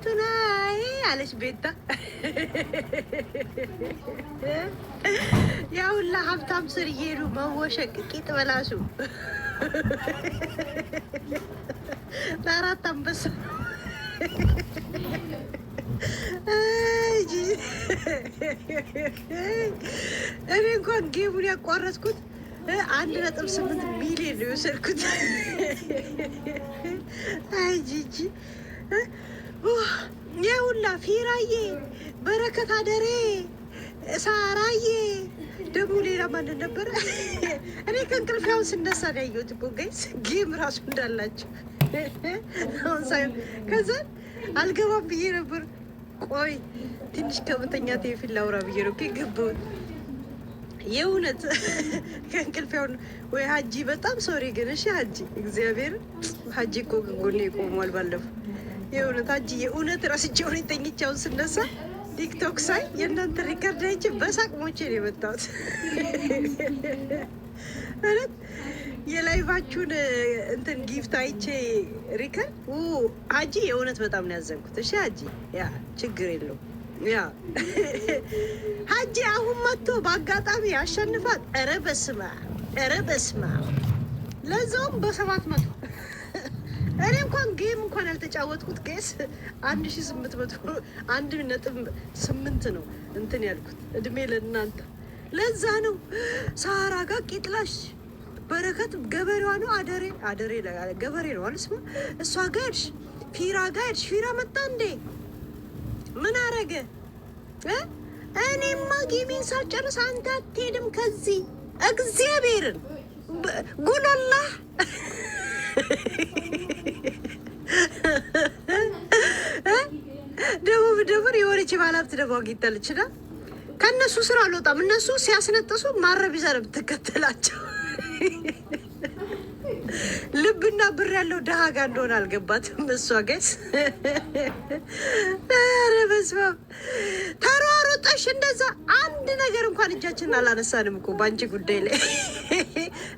ቱናይ አለች ቤታ። ያውላ ሀብታም ስር እየሄዱ መወሸቅ ቂጥ በላሱ ለአራት አንበሳ እኔ እንኳን ጌሙን ያቋረጥኩት 1.8 ሚሊዮን ነው የወሰድኩት። አይ ጂጂ ያውላ ፊራዬ፣ በረከት አደሬ፣ ሳራዬ ደግሞ ሌላ ማን ነበረ? እኔ ከእንቅልፌው ስነሳ ነው ያየሁት እኮ ጋይስ ጌም ራሱ እንዳላቸው። አሁን ሳይሆን ከዛ አልገባም ብዬ ነበር። ቆይ ትንሽ ከመተኛቴ በፊት ላውራ ብዬ ነው ገባሁት። የእውነት ከእንቅልፌው ወይ ሀጂ በጣም ሶሪ ግን እሺ ሀጂ እግዚአብሔር ሀጂ እኮ ጎኔ ቆሟል ባለፈው። የእውነት ሀጂ የእውነት ረስቼው ነው ተኝቻውን ስነሳ ቲክቶክ ሳይ የእናንተ ሪከርድ አይቼ በሳቅ ሞቼ ነው የመጣሁት። ማለት የላይቫችሁን እንትን ጊፍት አይቼ ሪከርድ ሀጂ የእውነት በጣም ነው ያዘንኩት። እሺ ሀጂ ያ ችግር የለውም። ያ ሀጂ አሁን መጥቶ በአጋጣሚ ያሸንፋት። ኧረ በስመ አብ ለዛውም በ700 እኔ እንኳን ጌም እንኳን ያልተጫወትኩት ጌስ 1800 1.8 ነው እንትን ያልኩት። እድሜ ለእናንተ። ለዛ ነው ሳራ ጋር ቂጥላሽ በረከት ገበሬዋ ነው አደሬ ገበሬ ነው አልስማ እሷ ጋር ሄድሽ ፊራ ጋር ሄድሽ። ፊራ መጣ እንዴ? ምን አረገ? እኔማ ጌሜን ሳልጨርስ አንተ አትሄድም ከዚህ እግዚአብሔርን ጉሎላ ደቡብ የሆነች ባለሀብት ደግሞ አግኝታለች። ከእነሱ ስራ አልወጣም። እነሱ ሲያስነጥሱ ማረብ ይዛ ነው የምትከተላቸው። ልብና ብር ያለው ደሃ ጋር እንደሆነ አልገባትም እሷ ጋይስ። ኧረ በስመ አብ ተሯሩጠሽ እንደዛ አንድ ነገር እንኳን እጃችንን አላነሳንም እኮ በአንቺ ጉዳይ ላይ።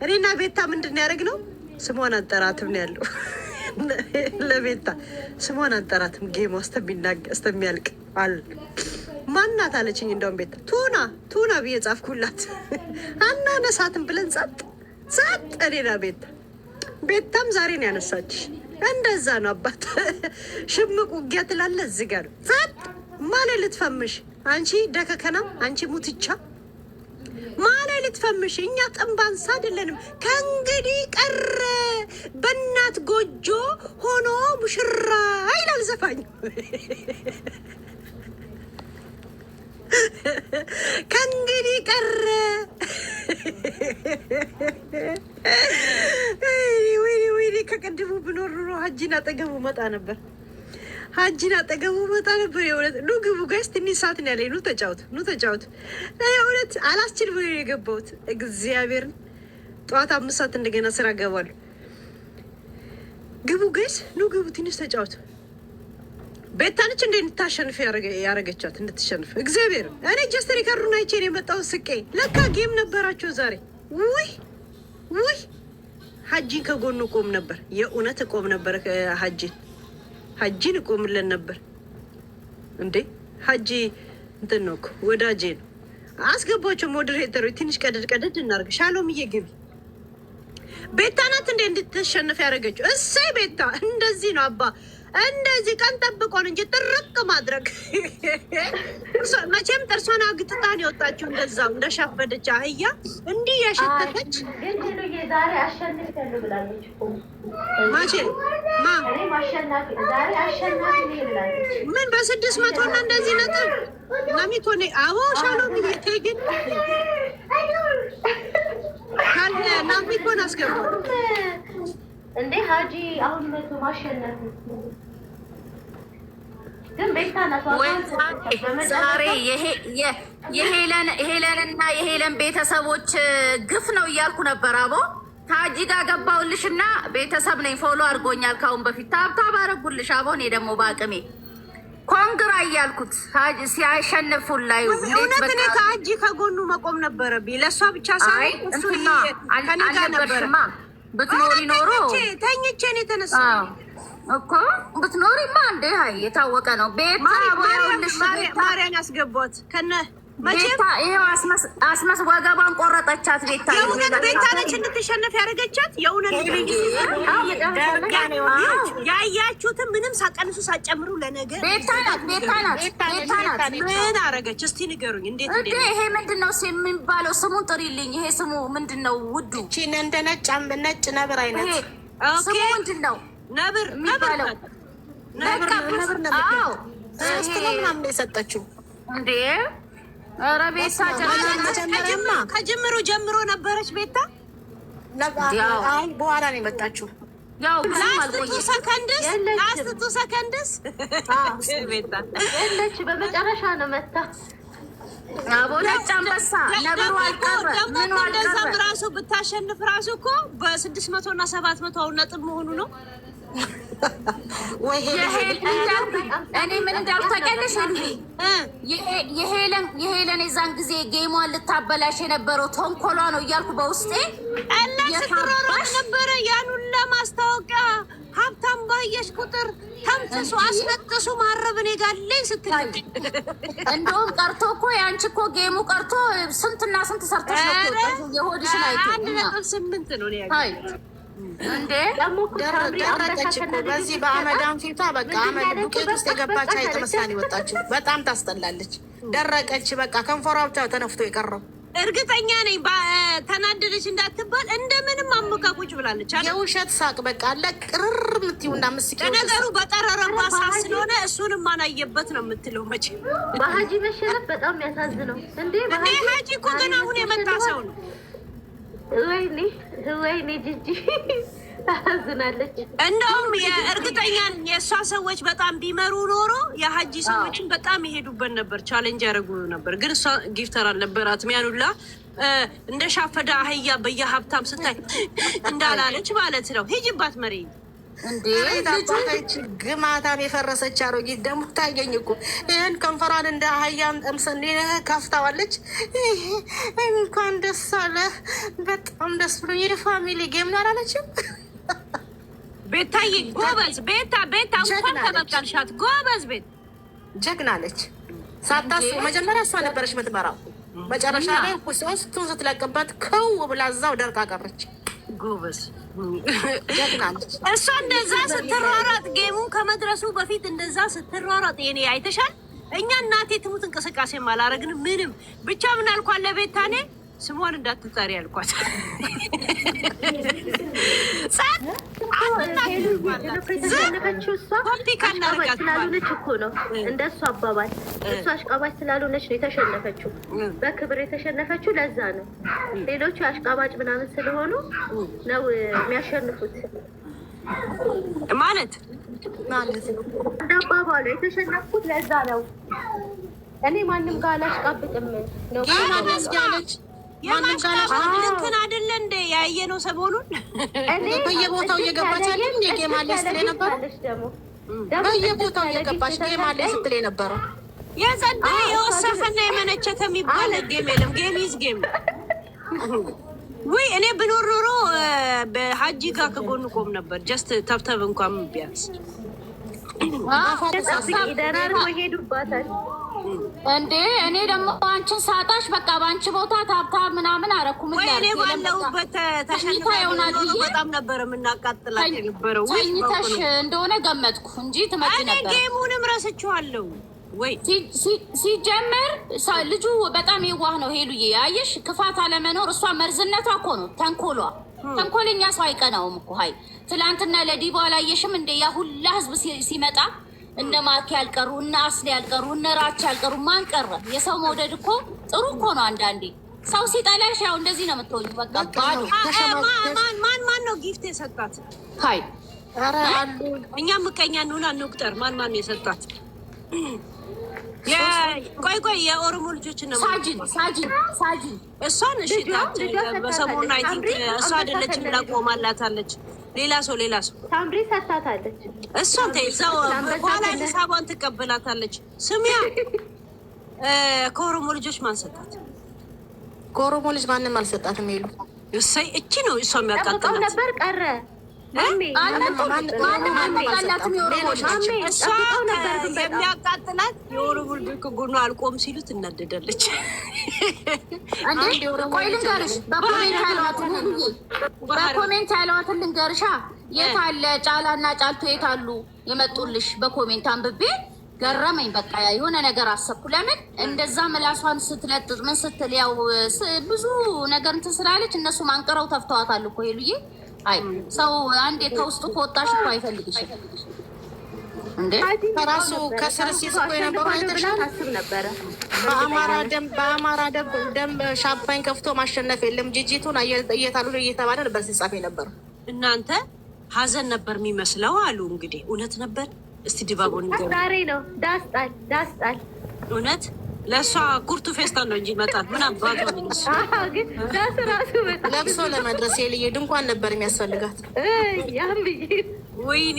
እኔና ቤታ ምንድን ነው ያደረግነው? ስሟን አንጠራትም ነው ያለው። ለቤታ ስሟን አንጠራትም ጌማ እስከሚያልቅ አለ። ማናት አለችኝ። እንደውም ቤታ ቱና ብዬ ጻፍኩላት። አናነሳትም ብለን ጸጥ። እኔና ቤታም ዛሬ ነው ያነሳችሽ። እንደዛ ነው አባት። ሽምቅ ውጊያ ትላለህ እዚህ ጋር ጸጥ ማለት ልትፈምሽ አንቺ ደከከና አንቺ ሙትቻ ማለት ልትፈምሽ። እኛ ጥንባንሳ አይደለንም። ከእንግዲህ ቀረ በእናት ጎጆ ሆኖ ሙሽራ ይላል ዘፋኝ። ከእንግዲህ ቀረ ወይኔ ከቀድሞ ብኖር ኑሮ ሀጂን አጠገቡ መጣ ነበር። የእውነት ኑ ግቡ ጋይስ፣ ትንሽ ሰዓት ነው ያለኝ። ኑ ተጫወቱ። የእውነት አላስችል ብሎ የገባሁት እግዚአብሔርን። ጠዋት 5 ሰዓት እንደገና ስራ ገባለሁ። ግቡ ጋይስ፣ ኑ ግቡ፣ ትንሽ ተጫወቱ። ቤታነች እንደ እንድታሸንፍ ያረገቻት እንድትሸንፍ እግዚአብሔር። እኔ ጀስት ሪከርዱን አይቼ ነው የመጣሁት ስቄ። ለካ ጌም ነበራቸው ዛሬ። ውይ ሀጂን ከጎኑ ቆም ነበር። የእውነት ቆም ነበር። ሀጂን እቆምለን ነበር እንዴ። ሀጂ እንትን ነው እኮ ወዳጄ ነው። አስገባቸው ሞዴሬተሮች። ትንሽ ቀደድ እናርግ። ሻሎምዬ ግቢ። ቤታ ናት እንዴ እንድትሸንፍ ያደረገችው። እሰይ ቤታ እንደዚህ ነው አባ። እንደዚህ ቀን ጠብቆን እንጂ ጥርቅ ማድረግ። መቼም ጥርሷን አግጥጣን የወጣችው እንደዛው እንደሻፈደች አህያ እንዲህ ያሸተተች። ዛሬ አሸንፊያለሁ ብላለች እኮ ማቼ ዛሬ አሸናፊ ብላለች። ምን በ600 እና እንደዚህ ነጥብ ናሚቶኔ አዎ ሻሎም ይተግን ካለ ናሚቶን አስገባው እንዴ ሀጂ አሁን መቶ ማሸነፍ ግን ቤታ ዛሬ የሄለንና የሄለን ቤተሰቦች ግፍ ነው እያልኩ ነበር። አቦ ታጂ ጋር ገባሁልሽና ቤተሰብ ነኝ ፎሎ አድርጎኛል ካሁን በፊት ታብታብ አደረጉልሽ። አቦኔ ደግሞ በአቅሜ ኮንግራ እያልኩት ሲያሸንፉ ላይ እውነት እኔ ከአጂ ከጎኑ መቆም ነበረብኝ። ለእሷ ብቻ ሳይሆን እሱ ከኔ ጋር ነበርማ። ብትኖሪ ኖሮ ተኝቼ ነው የተነሳው እኮ ብትኖሪማ እንዴ ሀይ የታወቀ ነው። ቤታ ማርያን ያስገቧት ከነ ቤታ ይሄው አስመስ ወገቧን ቆረጠቻት። ቤታ የእውነት ቤታ ነች እንድትሸነፍ ያደረገቻት የእውነት ያያችሁትን ምንም ሳቀንሱ ሳጨምሩ ለነገር ቤታ ናት። ቤታ ናት። ምን አረገች እስቲ ንገሩኝ። እንዴት እንዴ ይሄ ምንድነው የሚባለው? ስሙን ጥሪልኝ። ይሄ ስሙ ምንድነው ውዱ? እቺ እንደ ነጭ ነብር አይነት ስሙ ምንድነው? ነብር የሚባለው ነብር አዎ ሶስት ነው ምናምን የሰጠችው እንዴ። ኧረ ቤታ ከጅምሩ ጀምሮ ነበረች ቤታ። አሁን በኋላ ነው የመጣችው። ያው ላስቱ ሰከንድስ ቤታ የለች። በመጨረሻ ነው መታ አቦነጭ አንበሳ ነብሩ አልቀረ ምን እንደዛም ራሱ ብታሸንፍ ራሱ እኮ በ600 እና 700 አሁን ነጥብ መሆኑ ነው። እኔ ምን እንዳልታውቂያለሽ የሄለን የዛን ጊዜ ጌሟን ልታበላሽ የነበረው ተንኮሏ ነው እያልኩ በውስጤ ስትሮሯት ነበረ። ያን ሁላ ማስታወቂያ ሀብታም ባየሽ ቁጥር ተምትሱ አስነጥሱ ማረብ እኔ ጋር ላይ ስትል እንደውም ቀርቶ እኮ የአንቺ እኮ ጌሙ ቀርቶ ስንትና ስንት ሰርተሽ ነው የሆድሽን አይቶ 1.8 ነው ያይ እንዴ ደረቀች እኮ በዚህ በአመዳም ፊቷ በቃ አመድ ዱቄት ውስጥ የገባች አይጥ መስላን ይወጣች። በጣም ታስጠላለች። ደረቀች በቃ ከንፈሯ ብቻ ተነፍቶ የቀረው። እርግጠኛ ነኝ ተናደደች እንዳትባል እንደምንም አሙቃ ቁጭ ብላለች። የውሸት ሳቅ በቃ ለቅርር የምትይውና ምስኪ ነገሩ በጠረረባ ሳቅ ስለሆነ እሱንም ማናየበት ነው የምትለው። መቼ በሀጂ መሸነፍ በጣም ያሳዝነው እንዴ። ሀጂ እኮ ገና አሁን የመጣ ሰው ነው። ወይኔ ጂጂ ታዝናለች። እንደውም የእርግጠኛ የእሷ ሰዎች በጣም ቢመሩ ኖሮ የሀጂ ሰዎችን በጣም ይሄዱበት ነበር፣ ቻሌንጅ ያደርጉ ነበር። ግን እሷ ጊፍተር አልነበራትም። ያኑላ እንደ ሻፈዳ አህያ በየሀብታም ስታይ እንዳላለች ማለት ነው። ሂጅባት መሪ እንዴ ታባታች ግማታም የፈረሰች አሮጊት ደግሞ ታገኝ እኮ ይሄን ከንፈሯን እንደ አህያም ጠምሰን ከፍታዋለች። እንኳን ደስ አለ በጣም ደስ ብሎ የፋሚሊ ጌም ነው አላለችም። ቤታዬ ጎበዝ ቤታ እንኳን ተበቀልሻት ጎበዝ ቤት ጀግና ነች። ሳታስብ መጀመሪያ እሷ ነበረች የምትመራው። መጨረሻ ላይ ሶስቱን ስትለቅበት ከው ብላ እዛው ደርቃ ቀረች። ጎበዝ እሷ እንደዛ ስትሯሯጥ ጌሙን ከመድረሱ በፊት እንደዛ ስትሯሯጥ የኔ አይተሻል። እኛ እናቴ ትሙት እንቅስቃሴ አላረግንም ምንም። ብቻ ምን አልኳት ለቤታኔ ስሟን እንዳትጠሪ ያልኳት። ስላልሆነች እኮ ነው እንደሱ አባባል። እሷ አሽቃባጭ ስላልሆነች ነው የተሸነፈችው። በክብር የተሸነፈችው ለዛ ነው። ሌሎቹ አሽቃባጭ ምናምን ስለሆኑ ነው የሚያሸንፉት ማለት እንደ አባባሉ የተሸነፍኩት ለዛ ነው። እኔ ማንም ጋር አላሽቃብጥም ነው ማለች እንትን አይደለ እንደ ያየነው ሰሞኑን በየቦታው እየገባች አይደል እንደ ጌም አለ ስትል ነበር። በየቦታው እየገባች ጌም አለ ስትል ነበር። የጸዳ የወሰፈና የመነቸተ የሚባል ጌም የለም። ጌም ይዝ ጌም ወይ እኔ ብኖር ኖሮ በሀጂ ጋር ከጎኑ ቆም ነበር። ጀስት ተብተብ እንኳን ቢያንስ ደራር ሄዱባታል እንዴ። እኔ ደግሞ አንቺን ሳጣሽ በቃ በአንቺ ቦታ ታብታብ ምናምን አረኩ። ምን እኔ ባለሁበት ተሸንፋ ይሆናል። በጣም ነበር የምናቃጥላት የነበረው። ተኝተሽ እንደሆነ ገመትኩ እንጂ ትመጪ ነበር። እኔ ጌሙንም ረስቼዋለሁ። ወይ ሲጀመር ልጁ በጣም የዋህ ነው። ሄሉዬ አየሽ፣ ክፋት አለመኖር እሷ መርዝነቷ እኮ ነው ተንኮሏ። ተንኮለኛ ሰው አይቀናውም እኮ ሀይ። ትላንትና ለዲቦ አላየሽም እንደ ያ ሁላ ህዝብ ሲመጣ እነ ማኪ ያልቀሩ እነ አስሊ ያልቀሩ እነ ራቻ ያልቀሩ ማን ቀረ? የሰው መውደድ እኮ ጥሩ እኮ ነው። አንዳንዴ ሰው ሲጠላሽ ያው እንደዚህ ነው የምትሆኙ። በቃ ባዶ ማን ነው ጊፍት የሰጣት? ሀይ እኛ ምቀኛ እንሆን አንቁጠር። ማን ነው የሰጣት? ቆይ የኦሮሞ ልጆች ነው ሳጂን እሷን እሺ በሰሞኑን አይ ቲንክ እሷ አይደለችም ብላ ቆማላታለች። ሌላ ሰው ሳምሪ ሰታታለች። እሷን ተይዛው በኋላ ሂሳቧን ትቀበላታለች። ስሚያ ከኦሮሞ ልጆች ማን ሰጣት? ከኦሮሞ ልጅ ማንም አልሰጣትም። ይሉ እሰይ እቺ ነው እሷ የሚያቃጥላት ነበር ቀረ የሚያቃጥላት የኦሮሞ ልጆች ከጎኗ አልቆም ሲሉ ትናደዳለች። ቆይ ልንገርሽ፣ በኮሜንት ያለዋትን ልንገርሻ። የት አለ ጫላና ጫልቶ የት አሉ የመጡልሽ? በኮሜንት አንብቤ ገረመኝ። በቃ የሆነ ነገር አሰብኩ። ለምን እንደዛ ምላሷን ስትለጥጥ ምን ስትል ያው ብዙ ነገር እንትን ስላለች እነሱ ማንቀረው ተፍተዋታል እኮ ሄሉዬ። አይ ሰው አንዴ ከውስጡ ከወጣሽ እኮ አይፈልግሽም እንዴ። ራሱ ከስር ሲስቆ የነበረው አይተሻል ነበረ። በአማራ ደም ሻምፓኝ ከፍቶ ማሸነፍ የለም ጂጂቱን እየታሉ እየተባለ ነበር ሲጻፍ የነበረው። እናንተ ሀዘን ነበር የሚመስለው አሉ። እንግዲህ እውነት ነበር። እስቲ ድባቡን ዛሬ ነው ዳስጣል እውነት ለእሷ ኩርቱ ፌስታል ነው እንጂ ይመጣል። ምን አባቷ ግን ዳስ ራሱ ለብሶ ለመድረስ የልዬ ድንኳን ነበር የሚያስፈልጋት። ወይኔ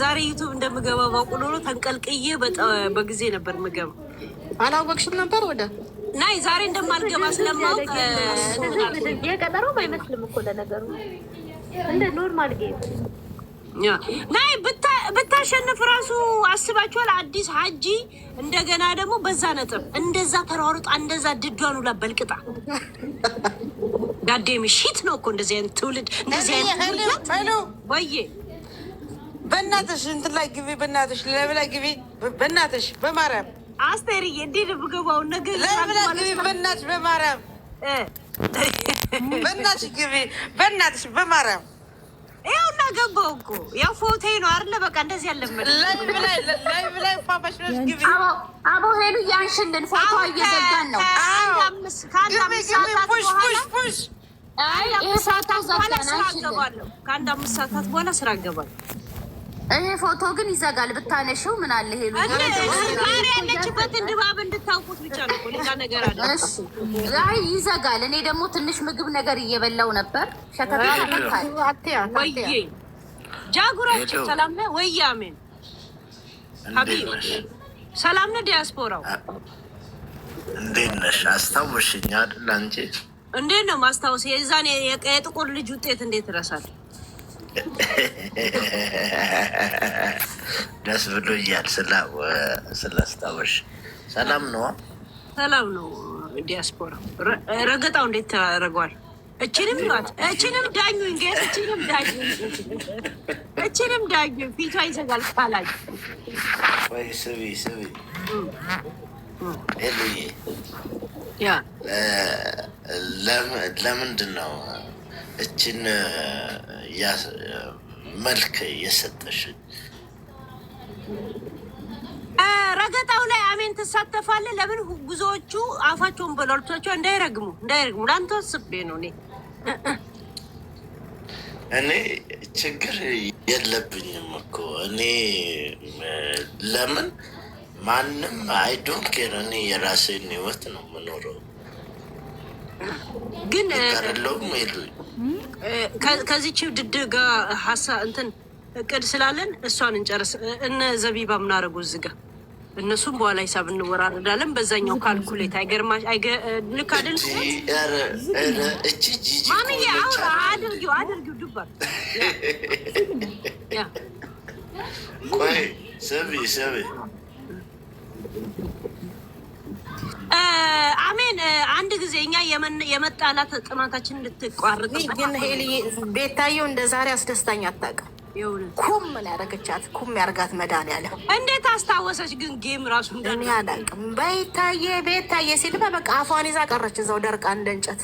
ዛሬ ዩቱብ እንደምገባ ባውቅ ኖሮ ተንቀልቅዬ በጊዜ ነበር ምገባ። አላወቅሽም ነበር ወደ ናይ ዛሬ እንደማልገባ ስለማውቅ የቀጠሮም አይመስልም እኮ ለነገሩ እንደ ኖርማል ጌም ናይ ብታሸንፍ ራሱ አስባችኋል? አዲስ ሀጂ እንደገና ደግሞ በዛ ነጥብ እንደዛ ተሯሩጣ እንደዛ ድዷን ውላ በልቅጣ ጋዴም ሺት ነው እኮ እንደዚህ አይነት ትውልድ እንደዚህ አይነት ወይዬ በእናትሽ እንትን ላይ ግቢ፣ በእናትሽ ለብላይ ግቢ፣ በእናትሽ በማርያም አስቴርዬ እንዴት ብገባውን ነገር ለብላይ ግቢ፣ በእናትሽ በማርያም በእናትሽ ግቢ፣ በእናትሽ በማርያም ያው እናገባው እኮ ያው ፎቶ ነው አይደለ? በቃ እንደዚህ ያለመደ ላይ ፋፋሽ ነው ግቢ። አቦ ሄሉ ያንሽልን ፎቶ እየዘጋን ነው። ከአንድ አምስት ሰዓታት በኋላ ስራ እገባለሁ። ይሄ ፎቶ ግን ይዘጋል። ብታነሺው ምን አለ ሄሉ ዛሬ ያለችበትን ድባብ እንድታውቁት ብቻ ነው። ሌላ ነገር አለ። እሺ አይ ይዘጋል። እኔ ደግሞ ትንሽ ምግብ ነገር እየበላው ነበር። ሸከታ ወይዬ ጃጉራችን ሰላም ነህ ወይ? አሜን ሀቢብ ሰላም ነህ? ዲያስፖራው እንዴት ነሽ? አስታወሽኝ አይደል? አንቺ እንዴት ነው ማስታወስ? የዛኔ የጥቁር ልጅ ውጤት እንዴት እረሳለሁ? ደስ ብሎኛል ስላስታወሽ። ሰላም ነው? ሰላም ነው። ዲያስፖራ ረገጣው እንዴት ታደርገዋል? እችንም ናት እችንም ዳኙኝ ጌስ እችንም ዳኙኝ ፊቷ ይዘጋል ካላኝ ወይ ስቢ ኤሉዬ ያ ለምንድን ነው እችን መልክ የሰጠሽ? ረገጣው ላይ አሜን ትሳተፋለህ? ለምን ብዙዎቹ አፋቸውን በላልቷቸው እንዳይረግሙ ለአንተ ወስቤ ነው። እኔ ችግር የለብኝም እኮ እኔ ለምን ማንም አይዶን ኬር እኔ የራሴን ህይወት ነው የምኖረው። ግን ቀርለውም የሉኝ ከዚች ውድድ ጋር ሀሳብ እንትን እቅድ ስላለን እሷን እንጨርስ። እነ ዘቢባ ምናረጉ እዚህ ጋር እነሱም በኋላ ሂሳብ እንወራረዳለን። በዛኛው ካልኩሌት አይገርማሽ? ልክ አይደል? ማሚዬ አውራ አድርጊው ዱባ ቆይ ሰቢ አሜን። አንድ ጊዜ እኛ የመጣላት ጥማታችን እንድትቋርጥ ግን ሄልዬ ቤታየው እንደ ዛሬ አስደስታኝ አታውቅም። ኩም ምን ያደረገቻት ኩም ያርጋት መድኃኒዓለም እንዴት አስታወሰች? ግን ጌም ራሱ እኔ አላውቅም። ቤታዬ ሲል በቃ አፏን ይዛ ቀረች እዛው ደርቃ እንደ እንጨት።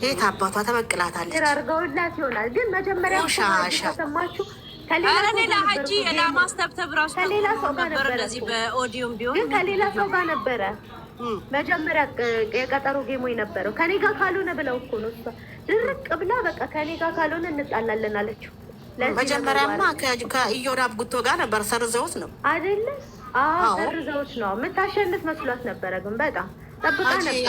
የት አባቷ ተበቅላታለች። አድርገውላት ይሆናል። ግን መጀመሪያ ተሰማችሁ እኔ ለሀጂ ለማስተብተብ ራሱ ከሌላ ሰው ጋር ነበር። እንደዚህ በኦዲዮም ቢሆን ግን ከሌላ ሰው ጋር ነበረ መጀመሪያ የቀጠሮ ጌሞ የነበረው። ከኔ ጋር ካልሆነ ብለው እኮ ነው እሷ ድርቅ ብላ በቃ ከኔ ጋር ካልሆነ እንጣላለን አለችው። መጀመሪያማ ከኢዮዳብ ጉቶ ጋር ነበር ሰርዘውት ነው አይደለ? ሰርዘውት ነው የምታሸንፍ መስሏት ነበረ፣ ግን በጣም ጠብቃ ነበር።